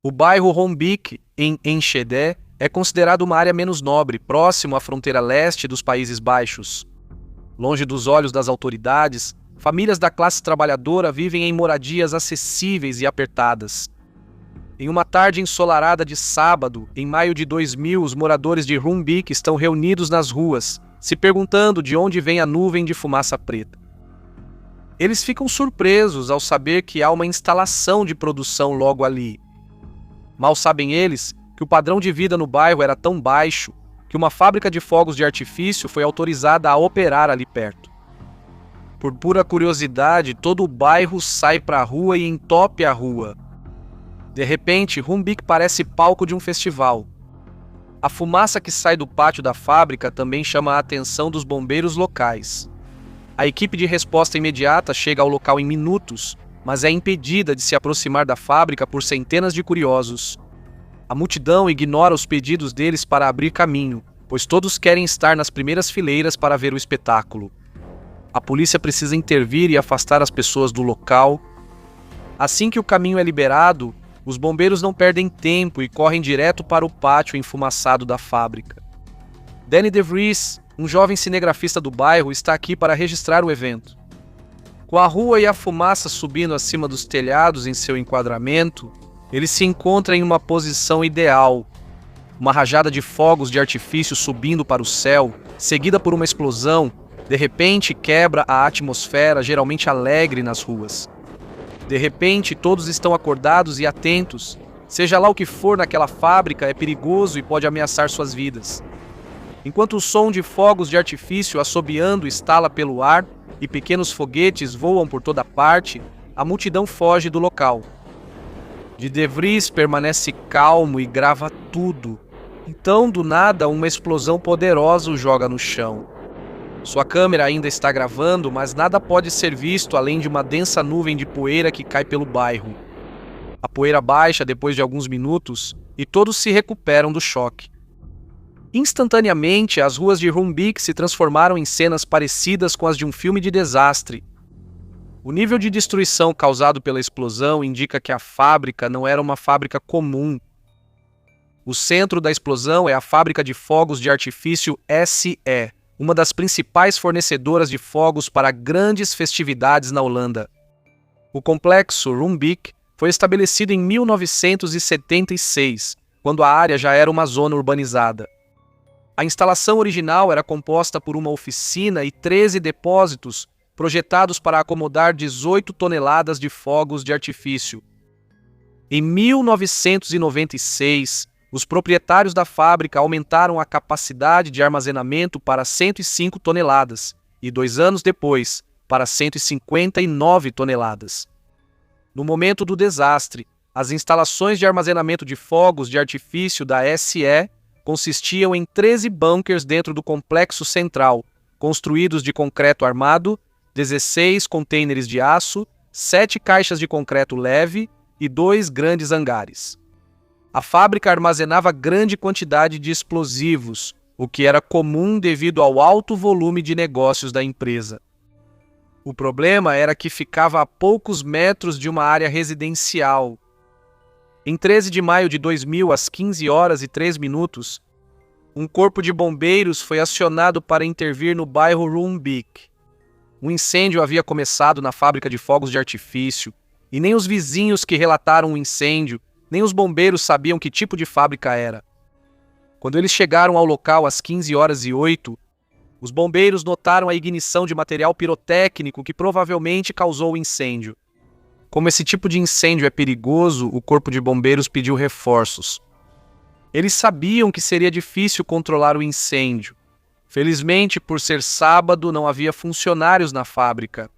O bairro Rombik, em Enschede, é considerado uma área menos nobre, próximo à fronteira leste dos Países Baixos. Longe dos olhos das autoridades, famílias da classe trabalhadora vivem em moradias acessíveis e apertadas. Em uma tarde ensolarada de sábado, em maio de 2000, os moradores de Rombik estão reunidos nas ruas, se perguntando de onde vem a nuvem de fumaça preta. Eles ficam surpresos ao saber que há uma instalação de produção logo ali. Mal sabem eles que o padrão de vida no bairro era tão baixo que uma fábrica de fogos de artifício foi autorizada a operar ali perto. Por pura curiosidade, todo o bairro sai para a rua e entope a rua. De repente, Rombik parece palco de um festival. A fumaça que sai do pátio da fábrica também chama a atenção dos bombeiros locais. A equipe de resposta imediata chega ao local em minutos, mas é impedida de se aproximar da fábrica por centenas de curiosos. A multidão ignora os pedidos deles para abrir caminho, pois todos querem estar nas primeiras fileiras para ver o espetáculo. A polícia precisa intervir e afastar as pessoas do local. Assim que o caminho é liberado, os bombeiros não perdem tempo e correm direto para o pátio enfumaçado da fábrica. Danny DeVries, um jovem cinegrafista do bairro, está aqui para registrar o evento. Com a rua e a fumaça subindo acima dos telhados em seu enquadramento, ele se encontra em uma posição ideal. Uma rajada de fogos de artifício subindo para o céu, seguida por uma explosão, de repente quebra a atmosfera geralmente alegre nas ruas. De repente, todos estão acordados e atentos. Seja lá o que for naquela fábrica, é perigoso e pode ameaçar suas vidas. Enquanto o som de fogos de artifício assobiando estala pelo ar e pequenos foguetes voam por toda parte, a multidão foge do local. De Vries permanece calmo e grava tudo. Então, do nada, uma explosão poderosa o joga no chão. Sua câmera ainda está gravando, mas nada pode ser visto além de uma densa nuvem de poeira que cai pelo bairro. A poeira baixa depois de alguns minutos e todos se recuperam do choque. Instantaneamente, as ruas de Rombik se transformaram em cenas parecidas com as de um filme de desastre. O nível de destruição causado pela explosão indica que a fábrica não era uma fábrica comum. O centro da explosão é a fábrica de fogos de artifício SE, uma das principais fornecedoras de fogos para grandes festividades na Holanda. O complexo Rombik foi estabelecido em 1976, quando a área já era uma zona urbanizada. A instalação original era composta por uma oficina e 13 depósitos projetados para acomodar 18 toneladas de fogos de artifício. Em 1996, os proprietários da fábrica aumentaram a capacidade de armazenamento para 105 toneladas e 2 anos depois, para 159 toneladas. No momento do desastre, as instalações de armazenamento de fogos de artifício da SE consistiam em 13 bunkers dentro do complexo central, construídos de concreto armado, 16 contêineres de aço, 7 caixas de concreto leve e 2 grandes hangares. A fábrica armazenava grande quantidade de explosivos, o que era comum devido ao alto volume de negócios da empresa. O problema era que ficava a poucos metros de uma área residencial. Em 13 de maio de 2000, às 15h03, um corpo de bombeiros foi acionado para intervir no bairro Rombik. Um incêndio havia começado na fábrica de fogos de artifício, e nem os vizinhos que relataram o incêndio, nem os bombeiros sabiam que tipo de fábrica era. Quando eles chegaram ao local às 15h08, os bombeiros notaram a ignição de material pirotécnico que provavelmente causou o incêndio. Como esse tipo de incêndio é perigoso, o corpo de bombeiros pediu reforços. Eles sabiam que seria difícil controlar o incêndio. Felizmente, por ser sábado, não havia funcionários na fábrica.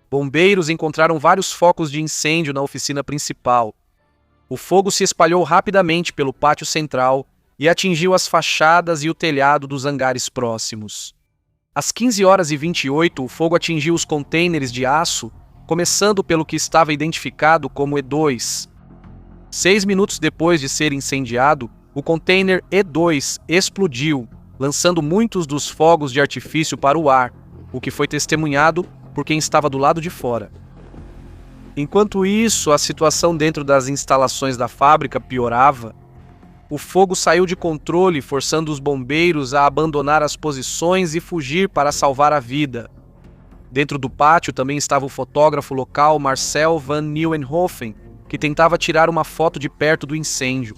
Bombeiros encontraram vários focos de incêndio na oficina principal. O fogo se espalhou rapidamente pelo pátio central e atingiu as fachadas e o telhado dos hangares próximos. Às 15h28, o fogo atingiu os contêineres de aço, começando pelo que estava identificado como E2. 6 minutos depois de ser incendiado, o container E2 explodiu, lançando muitos dos fogos de artifício para o ar, o que foi testemunhado por quem estava do lado de fora. Enquanto isso, a situação dentro das instalações da fábrica piorava. O fogo saiu de controle, forçando os bombeiros a abandonar as posições e fugir para salvar a vida. Dentro do pátio também estava o fotógrafo local Marcel van Nieuwenhoven, que tentava tirar uma foto de perto do incêndio.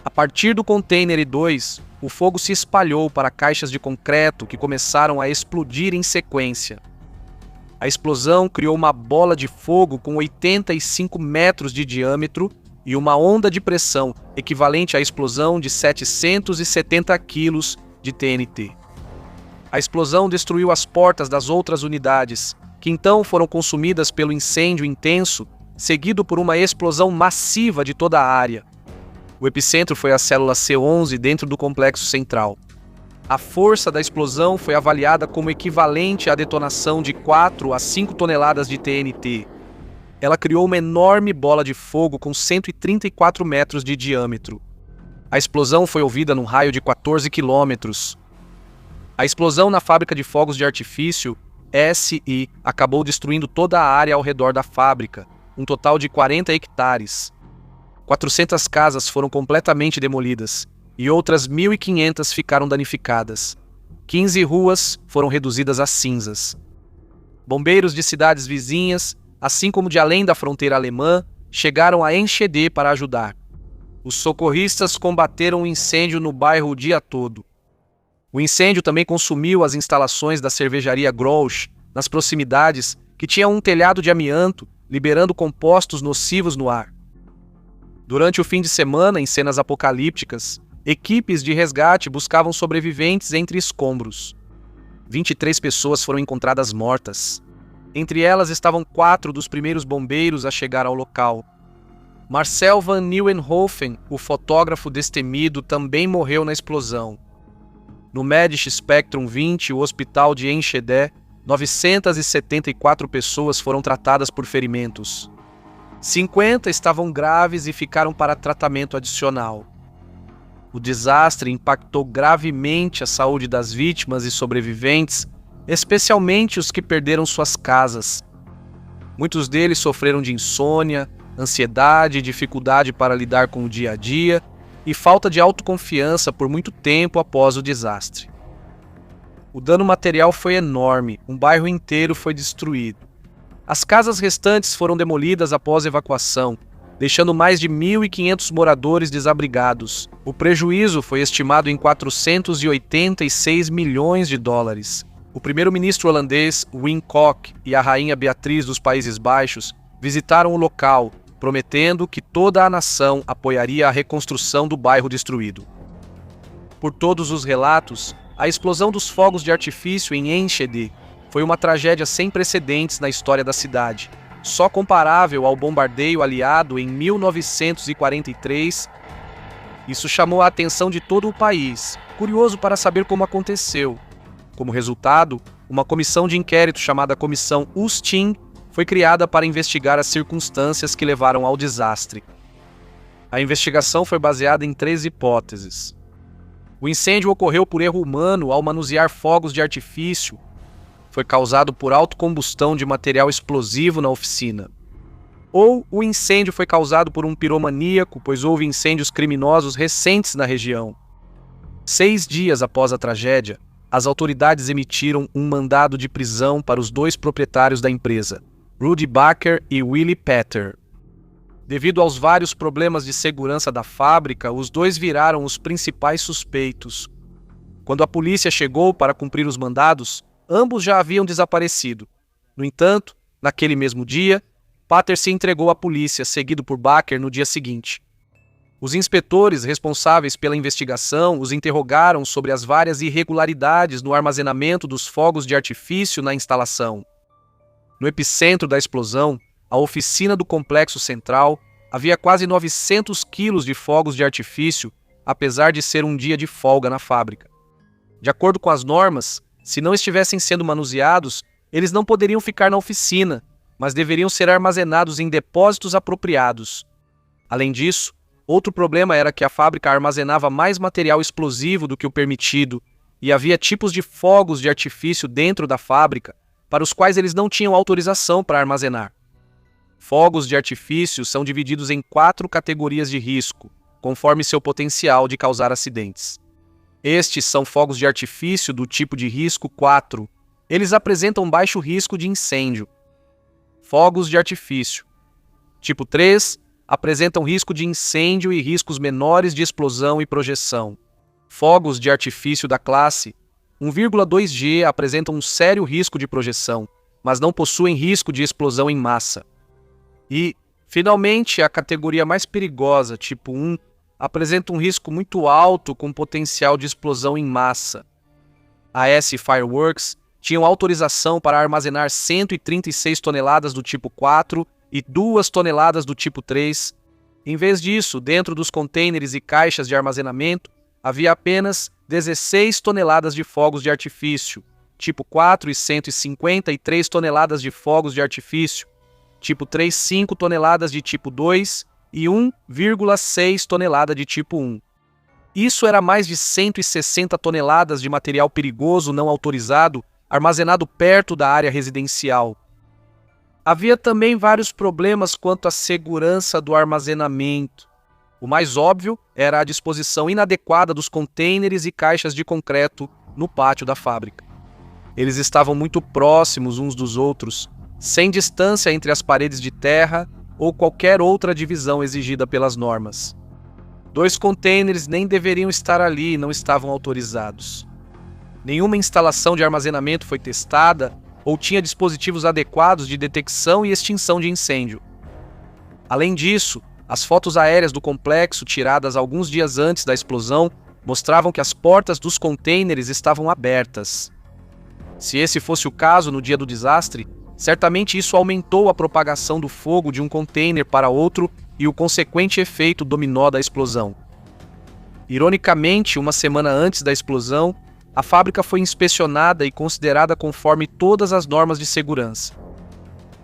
A partir do container 2, o fogo se espalhou para caixas de concreto que começaram a explodir em sequência. A explosão criou uma bola de fogo com 85 metros de diâmetro e uma onda de pressão equivalente à explosão de 770 quilos de TNT. A explosão destruiu as portas das outras unidades, que então foram consumidas pelo incêndio intenso, seguido por uma explosão massiva de toda a área. O epicentro foi a célula C11 dentro do complexo central. A força da explosão foi avaliada como equivalente à detonação de 4 a 5 toneladas de TNT. Ela criou uma enorme bola de fogo com 134 metros de diâmetro. A explosão foi ouvida num raio de 14 quilômetros. A explosão na fábrica de fogos de artifício, SI, acabou destruindo toda a área ao redor da fábrica, um total de 40 hectares. 400 casas foram completamente demolidas e outras 1.500 ficaram danificadas. 15 ruas foram reduzidas a cinzas. Bombeiros de cidades vizinhas, assim como de além da fronteira alemã, chegaram a Enschede para ajudar. Os socorristas combateram o incêndio no bairro o dia todo. O incêndio também consumiu as instalações da cervejaria Grolsch, nas proximidades, que tinha um telhado de amianto, liberando compostos nocivos no ar. Durante o fim de semana, em cenas apocalípticas, equipes de resgate buscavam sobreviventes entre escombros. 23 pessoas foram encontradas mortas. Entre elas estavam 4 dos primeiros bombeiros a chegar ao local. Marcel van Nieuwenhoven, o fotógrafo destemido, também morreu na explosão. No Medisch Spectrum 20, o hospital de Enschede, 974 pessoas foram tratadas por ferimentos. 50 estavam graves e ficaram para tratamento adicional. O desastre impactou gravemente a saúde das vítimas e sobreviventes, especialmente os que perderam suas casas. Muitos deles sofreram de insônia, ansiedade, dificuldade para lidar com o dia a dia e falta de autoconfiança por muito tempo após o desastre. O dano material foi enorme, um bairro inteiro foi destruído. As casas restantes foram demolidas após evacuação, deixando mais de 1.500 moradores desabrigados. O prejuízo foi estimado em 486 milhões de dólares. O primeiro-ministro holandês Wim Kok e a rainha Beatriz dos Países Baixos visitaram o local, prometendo que toda a nação apoiaria a reconstrução do bairro destruído. Por todos os relatos, a explosão dos fogos de artifício em Enschede foi uma tragédia sem precedentes na história da cidade, só comparável ao bombardeio aliado em 1943. Isso chamou a atenção de todo o país, curioso para saber como aconteceu. Como resultado, uma comissão de inquérito chamada Comissão Ustin foi criada para investigar as circunstâncias que levaram ao desastre. A investigação foi baseada em 3 hipóteses. O incêndio ocorreu por erro humano ao manusear fogos de artifício. Foi causado por autocombustão de material explosivo na oficina. Ou o incêndio foi causado por um piromaníaco, pois houve incêndios criminosos recentes na região. 6 dias após a tragédia, as autoridades emitiram um mandado de prisão para os 2 proprietários da empresa, Rudy Baker e Willy Petter. Devido aos vários problemas de segurança da fábrica, os 2 viraram os principais suspeitos. Quando a polícia chegou para cumprir os mandados, ambos já haviam desaparecido. No entanto, naquele mesmo dia, Petter se entregou à polícia, seguido por Baker no dia seguinte. Os inspetores responsáveis pela investigação os interrogaram sobre as várias irregularidades no armazenamento dos fogos de artifício na instalação. No epicentro da explosão, a oficina do complexo central, havia quase 900 quilos de fogos de artifício, apesar de ser um dia de folga na fábrica. De acordo com as normas, se não estivessem sendo manuseados, eles não poderiam ficar na oficina, mas deveriam ser armazenados em depósitos apropriados. Além disso, outro problema era que a fábrica armazenava mais material explosivo do que o permitido, e havia tipos de fogos de artifício dentro da fábrica, para os quais eles não tinham autorização para armazenar. Fogos de artifício são divididos em 4 categorias de risco, conforme seu potencial de causar acidentes. Estes são fogos de artifício do tipo de risco 4. Eles apresentam baixo risco de incêndio. Fogos de artifício tipo 3 apresentam risco de incêndio e riscos menores de explosão e projeção. Fogos de artifício da classe 1,2G apresentam um sério risco de projeção, mas não possuem risco de explosão em massa. E, finalmente, a categoria mais perigosa, tipo 1, apresenta um risco muito alto com potencial de explosão em massa. A S Fireworks tinha autorização para armazenar 136 toneladas do tipo 4 e 2 toneladas do tipo 3. Em vez disso, dentro dos contêineres e caixas de armazenamento, havia apenas 16 toneladas de fogos de artifício, tipo 4 e 153 toneladas de fogos de artifício, tipo 3, 5 toneladas de tipo 2 e 1,6 tonelada de tipo 1. Isso era mais de 160 toneladas de material perigoso não autorizado armazenado perto da área residencial. Havia também vários problemas quanto à segurança do armazenamento. O mais óbvio era a disposição inadequada dos contêineres e caixas de concreto no pátio da fábrica. Eles estavam muito próximos uns dos outros, sem distância entre as paredes de terra ou qualquer outra divisão exigida pelas normas. 2 contêineres nem deveriam estar ali e não estavam autorizados. Nenhuma instalação de armazenamento foi testada ou tinha dispositivos adequados de detecção e extinção de incêndio. Além disso, as fotos aéreas do complexo, tiradas alguns dias antes da explosão, mostravam que as portas dos contêineres estavam abertas. Se esse fosse o caso no dia do desastre, certamente isso aumentou a propagação do fogo de um contêiner para outro e o consequente efeito dominó da explosão. Ironicamente, uma semana antes da explosão, a fábrica foi inspecionada e considerada conforme todas as normas de segurança.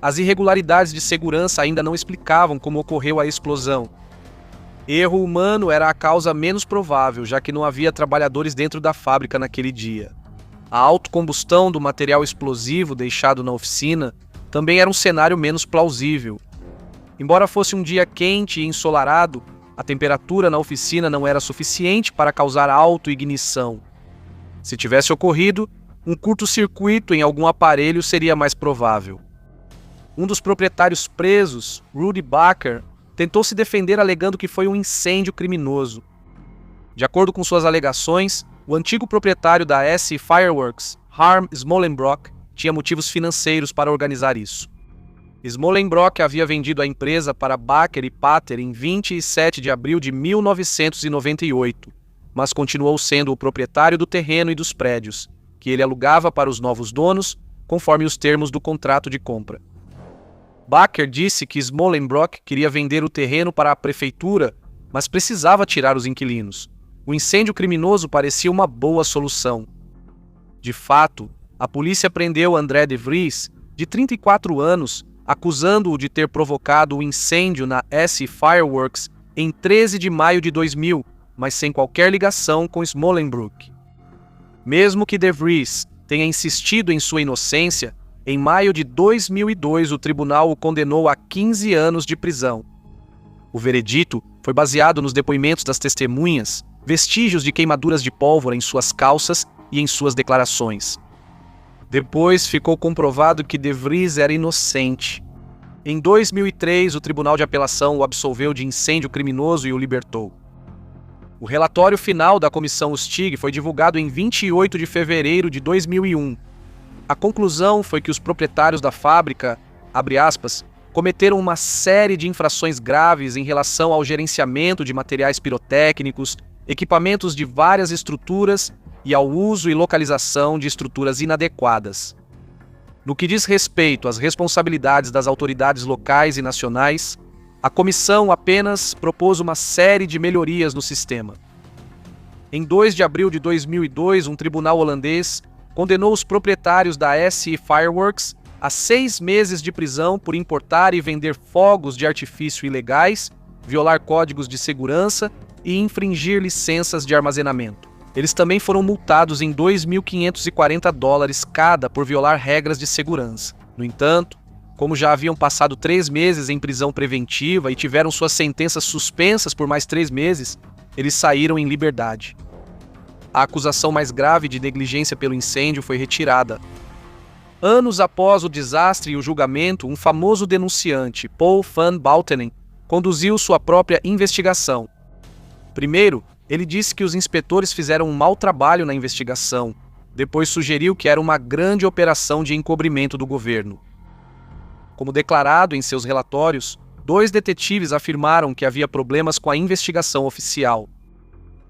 As irregularidades de segurança ainda não explicavam como ocorreu a explosão. Erro humano era a causa menos provável, já que não havia trabalhadores dentro da fábrica naquele dia. A autocombustão do material explosivo deixado na oficina também era um cenário menos plausível. Embora fosse um dia quente e ensolarado, a temperatura na oficina não era suficiente para causar autoignição. Se tivesse ocorrido, um curto-circuito em algum aparelho seria mais provável. Um dos proprietários presos, Rudy Baker, tentou se defender alegando que foi um incêndio criminoso. De acordo com suas alegações, o antigo proprietário da S Fireworks, Harm Smolenbrock, tinha motivos financeiros para organizar isso. Smolenbrock havia vendido a empresa para Baker e Pater em 27 de abril de 1998, mas continuou sendo o proprietário do terreno e dos prédios, que ele alugava para os novos donos, conforme os termos do contrato de compra. Baker disse que Smolenbrock queria vender o terreno para a prefeitura, mas precisava tirar os inquilinos. O incêndio criminoso parecia uma boa solução. De fato, a polícia prendeu André de Vries, de 34 anos, acusando-o de ter provocado o incêndio na S Fireworks em 13 de maio de 2000, mas sem qualquer ligação com Smolenbrook. Mesmo que de Vries tenha insistido em sua inocência, em maio de 2002 o tribunal o condenou a 15 anos de prisão. O veredito foi baseado nos depoimentos das testemunhas, vestígios de queimaduras de pólvora em suas calças e em suas declarações. Depois ficou comprovado que de Vries era inocente. Em 2003, o Tribunal de Apelação o absolveu de incêndio criminoso e o libertou. O relatório final da Comissão Ustig foi divulgado em 28 de fevereiro de 2001. A conclusão foi que os proprietários da fábrica, abre aspas, cometeram uma série de infrações graves em relação ao gerenciamento de materiais pirotécnicos, equipamentos de várias estruturas e ao uso e localização de estruturas inadequadas. No que diz respeito às responsabilidades das autoridades locais e nacionais, a comissão apenas propôs uma série de melhorias no sistema. Em 2 de abril de 2002, um tribunal holandês condenou os proprietários da S Fireworks a 6 meses de prisão por importar e vender fogos de artifício ilegais, violar códigos de segurança e infringir licenças de armazenamento. Eles também foram multados em $2.540 cada por violar regras de segurança. No entanto, Como já haviam passado 3 meses em prisão preventiva e tiveram suas sentenças suspensas por mais 3 meses, eles saíram em liberdade. A acusação mais grave de negligência pelo incêndio foi retirada. Anos após o desastre e o julgamento, um famoso denunciante, Paul van Boutenen, conduziu sua própria investigação. Primeiro, ele disse que os inspetores fizeram um mau trabalho na investigação. Depois sugeriu que era uma grande operação de encobrimento do governo. Como declarado em seus relatórios, 2 detetives afirmaram que havia problemas com a investigação oficial.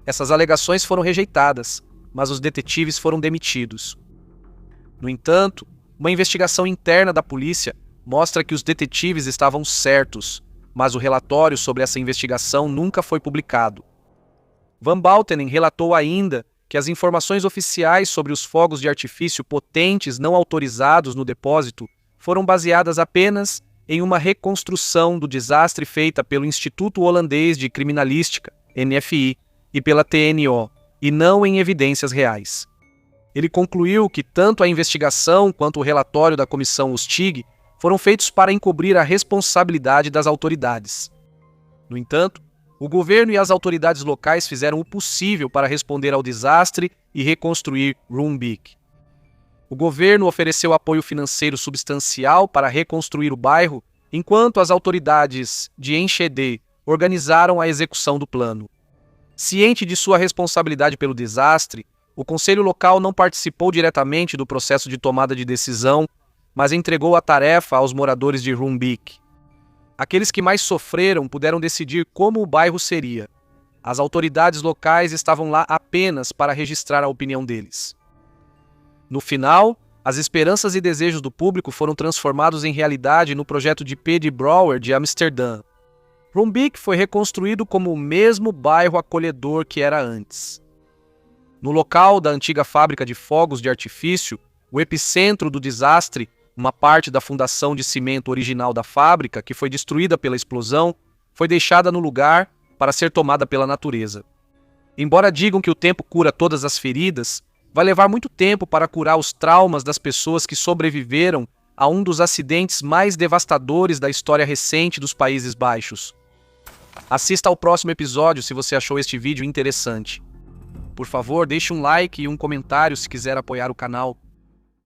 Essas alegações foram rejeitadas, mas os detetives foram demitidos. No entanto, uma investigação interna da polícia mostra que os detetives estavam certos, mas o relatório sobre essa investigação nunca foi publicado. Van Boutenen relatou ainda que as informações oficiais sobre os fogos de artifício potentes não autorizados no depósito foram baseadas apenas em uma reconstrução do desastre feita pelo Instituto Holandês de Criminalística, NFI, e pela TNO, e não em evidências reais. Ele concluiu que tanto a investigação quanto o relatório da Comissão Lustig foram feitos para encobrir a responsabilidade das autoridades. No entanto, o governo e as autoridades locais fizeram o possível para responder ao desastre e reconstruir Rumbek. O governo ofereceu apoio financeiro substancial para reconstruir o bairro, enquanto as autoridades de Enschede organizaram a execução do plano. Ciente de sua responsabilidade pelo desastre, o conselho local não participou diretamente do processo de tomada de decisão, mas entregou a tarefa aos moradores de Rumbek. Aqueles que mais sofreram puderam decidir como o bairro seria. As autoridades locais estavam lá apenas para registrar a opinião deles. No final, as esperanças e desejos do público foram transformados em realidade no projeto de P. de Brouwer de Amsterdã. Rumbek foi reconstruído como o mesmo bairro acolhedor que era antes. No local da antiga fábrica de fogos de artifício, o epicentro do desastre, uma parte da fundação de cimento original da fábrica, que foi destruída pela explosão, foi deixada no lugar para ser tomada pela natureza. Embora digam que o tempo cura todas as feridas, vai levar muito tempo para curar os traumas das pessoas que sobreviveram a um dos acidentes mais devastadores da história recente dos Países Baixos. Assista ao próximo episódio se você achou este vídeo interessante. Por favor, deixe um like e um comentário se quiser apoiar o canal.